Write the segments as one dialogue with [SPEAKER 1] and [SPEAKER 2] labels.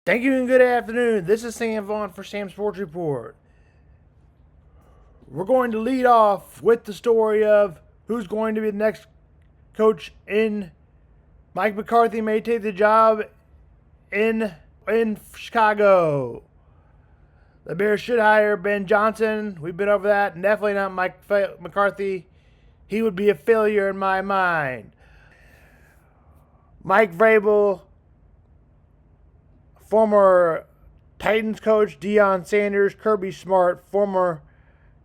[SPEAKER 1] Thank you and good afternoon. This is Sam Vaughn for Sam Sports Report. We're going to lead off with the story of who's going to be the next coach in. Mike McCarthy may take the job in Chicago. The Bears should hire Ben Johnson. We've been over that. Definitely not Mike McCarthy. He would be a failure in my mind. Mike Vrabel, former Titans coach Deion Sanders, Kirby Smart, former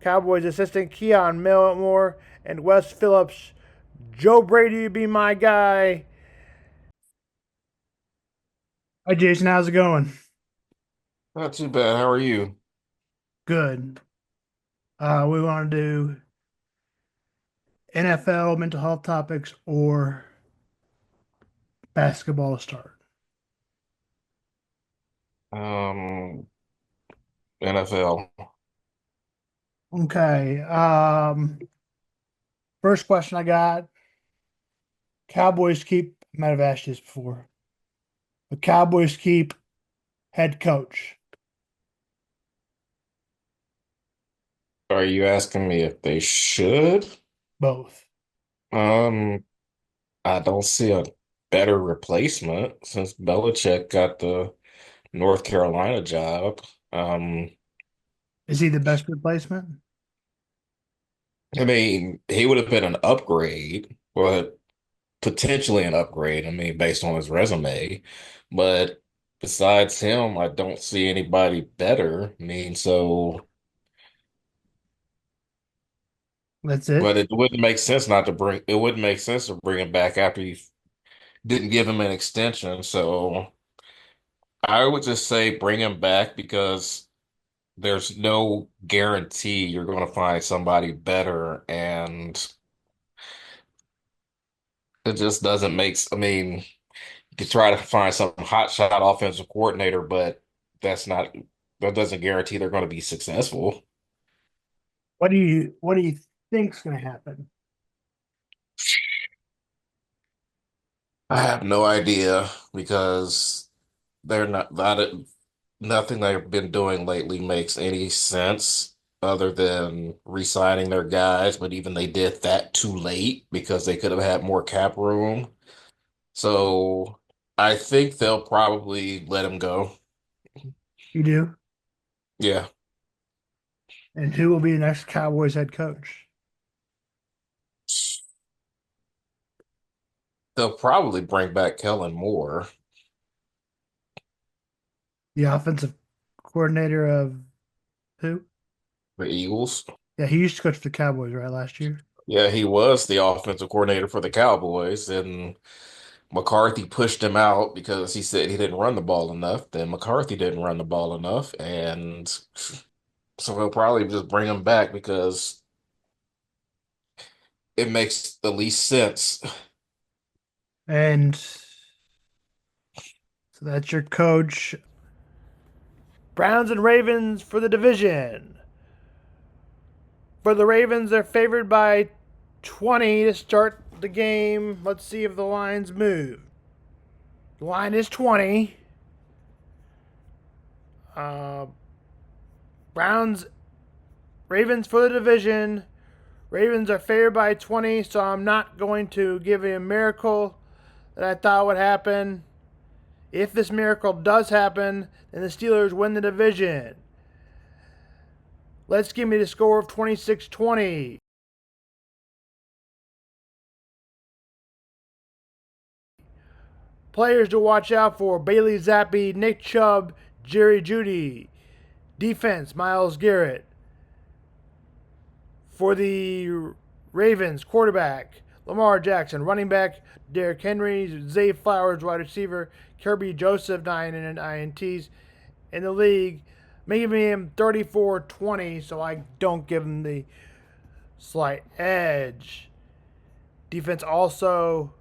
[SPEAKER 1] Cowboys assistant Keon Millimore, and Wes Phillips. Joe Brady would be my guy. Hi, Jason. How's it going?
[SPEAKER 2] Not too bad. How are you?
[SPEAKER 1] Good. We want to do NFL mental health topics or basketball to start.
[SPEAKER 2] Um, NFL.
[SPEAKER 1] Okay. First question I got. Cowboys keep. I might have asked this before. The Cowboys keep head coach.
[SPEAKER 2] Are you asking me if they should?
[SPEAKER 1] Both.
[SPEAKER 2] Um, I don't see a better replacement since Belichick got the North Carolina job. Um,
[SPEAKER 1] Is he the best replacement?
[SPEAKER 2] I mean, he would have been an upgrade, but potentially an upgrade. I mean, based on his resume. But besides him, I don't see anybody better. I mean, so.
[SPEAKER 1] That's it.
[SPEAKER 2] But it wouldn't make sense not to bring it wouldn't make sense to bring him back after you didn't give him an extension. So I would just say bring him back because there's no guarantee you're going to find somebody better, and it just doesn't make I mean, you could try to find some hotshot offensive coordinator, but that's not that doesn't guarantee they're going to be successful.
[SPEAKER 1] What do you think's going to happen?
[SPEAKER 2] I have no idea because they're not nothing they've been doing lately makes any sense other than re-signing their guys, but even they did that too late because they could have had more cap room. So I think they'll probably let him go.
[SPEAKER 1] You do?
[SPEAKER 2] Yeah,
[SPEAKER 1] And who will be the next Cowboys head coach?
[SPEAKER 2] they'll probably bring back Kellen Moore,
[SPEAKER 1] The offensive coordinator of who?
[SPEAKER 2] the Eagles.
[SPEAKER 1] Yeah, he used to coach the Cowboys, right, last year?
[SPEAKER 2] Yeah, he was the offensive coordinator for the Cowboys, and McCarthy pushed him out because he said he didn't run the ball enough. Then McCarthy didn't run the ball enough, and so he'll probably just bring him back because it makes the least sense.
[SPEAKER 1] And so that's your coach. Browns and Ravens for the division. For the Ravens, they're favored by 20 to start the game. Let's see if the lines move. The line is 20. Uh, Browns, Ravens for the division. Ravens are favored by 20, so I'm not going to give a miracle that I thought would happen. If this miracle does happen, then the Steelers win the division. Let's give me the score of 26-20. Players to watch out for: Bailey Zappi, Nick Chubb, Jerry Jeudy. Defense: Myles Garrett. For the Ravens, quarterback Lamar Jackson, running back Derrick Henry, Zay Flowers, wide receiver Kirby Joseph, 9 INTs in the league, making him 34-20, so I don't give him the slight edge. Defense also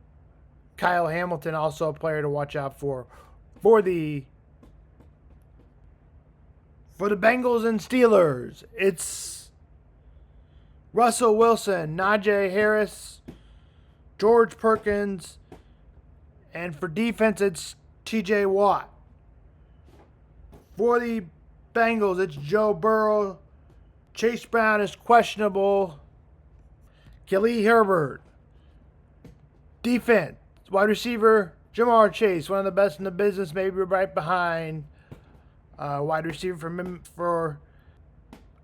[SPEAKER 1] Kyle Hamilton, also a player to watch out for the Bengals and Steelers. It's Russell Wilson, Najee Harris, George Perkins, and for defense, it's TJ Watt. For the Bengals, it's Joe Burrow. Chase Brown is questionable. Khalil Herbert. Defense, wide receiver, Jamar Chase, one of the best in the business, maybe right behind wide receiver for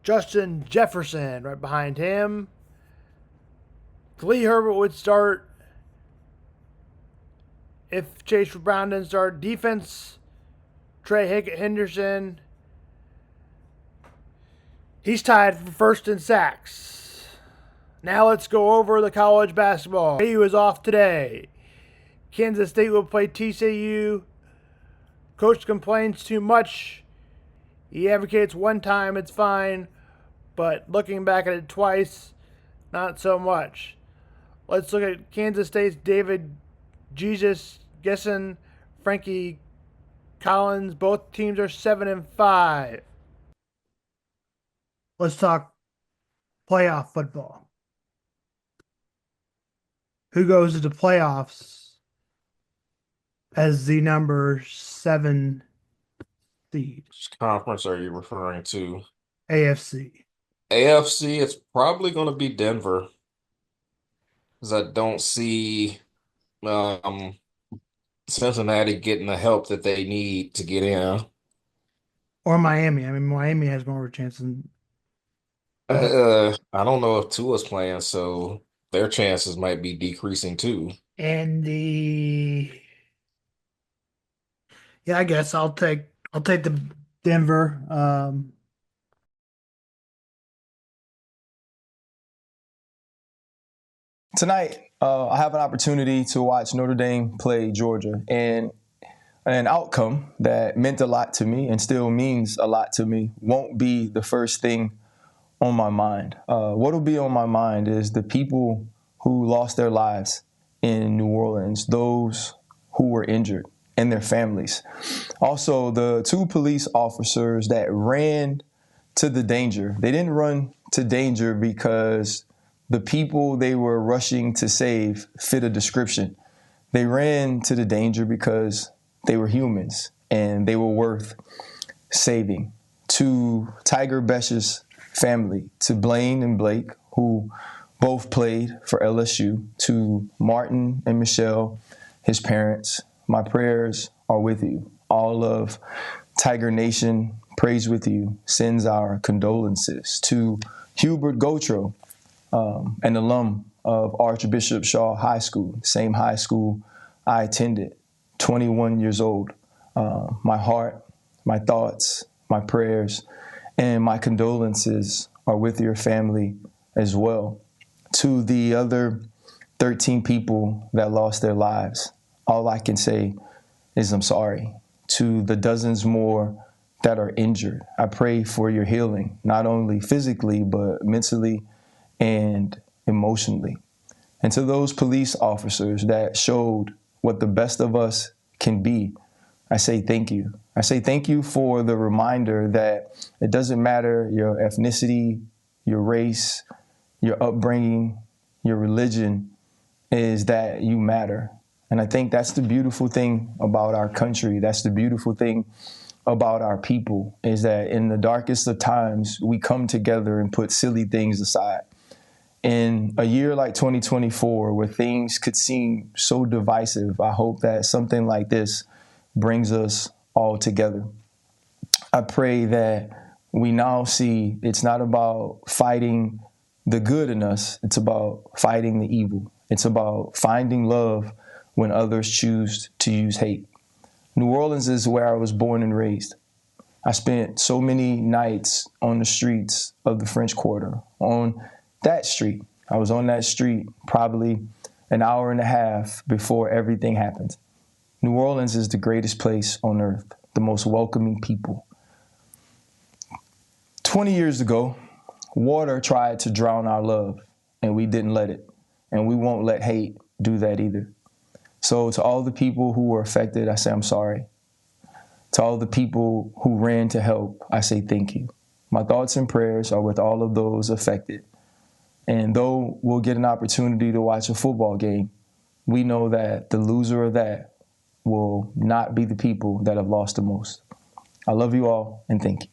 [SPEAKER 1] Justin Jefferson, right behind him. Khalil Herbert would start if Chase Brown didn't start. Defense, Trey Henderson. He's tied for first in sacks. Now let's go over the college basketball. KU is off today. Kansas State will play TCU. Coach complains too much. He advocates one time, it's fine. But looking back at it twice, not so much. Let's look at Kansas State's David Jesus Gesson, Frankie Collins. Both teams are 7-5. Let's talk playoff football. Who goes to the playoffs as the number 7 seed?
[SPEAKER 2] Which conference are you referring to?
[SPEAKER 1] AFC.
[SPEAKER 2] AFC, it's probably going to be Denver, because I don't see um, Cincinnati getting the help that they need to get in.
[SPEAKER 1] Or Miami. I mean, Miami has more of a chance than.
[SPEAKER 2] I don't know if Tua's playing, so their chances might be decreasing too.
[SPEAKER 1] And I guess I'll take the Denver.
[SPEAKER 3] Tonight, I have an opportunity to watch Notre Dame play Georgia, and an outcome that meant a lot to me and still means a lot to me won't be the first thing on my mind. What will be on my mind is the people who lost their lives in New Orleans, those who were injured, and their families. Also, the 2 police officers that ran to the danger. They didn't run to danger because the people they were rushing to save fit a description. They ran to the danger because they were humans and they were worth saving. To Tiger Besh's family, to Blaine and Blake, who both played for LSU, to Martin and Michelle, his parents, my prayers are with you. All of Tiger Nation prays with you, sends our condolences. To Hubert Gotro, an alum of Archbishop Shaw High School, the same high school I attended, 21 years old. My heart, my thoughts, my prayers, and my condolences are with your family as well. To the other 13 people that lost their lives, all I can say is I'm sorry. To the dozens more that are injured, I pray for your healing, not only physically, but mentally and emotionally. And to those police officers that showed what the best of us can be, I say thank you. I say thank you for the reminder that it doesn't matter your ethnicity, your race, your upbringing, your religion, is that you matter. And I think that's the beautiful thing about our country. That's the beautiful thing about our people, is that in the darkest of times, we come together and put silly things aside. In a year like 2024, where things could seem so divisive, I hope that something like this brings us all together. I pray that we now see it's not about fighting the good in us. It's about fighting the evil. It's about finding love when others choose to use hate. New Orleans is where I was born and raised. I spent so many nights on the streets of the French Quarter, on that street. I was on that street probably an hour and a half before everything happened. New Orleans is the greatest place on earth, the most welcoming people. 20 years ago, water tried to drown our love, and we didn't let it. And we won't let hate do that either. So to all the people who were affected, I say I'm sorry. To all the people who ran to help, I say thank you. My thoughts and prayers are with all of those affected. And though we'll get an opportunity to watch a football game, we know that the loser of that will not be the people that have lost the most. I love you all, and thank you.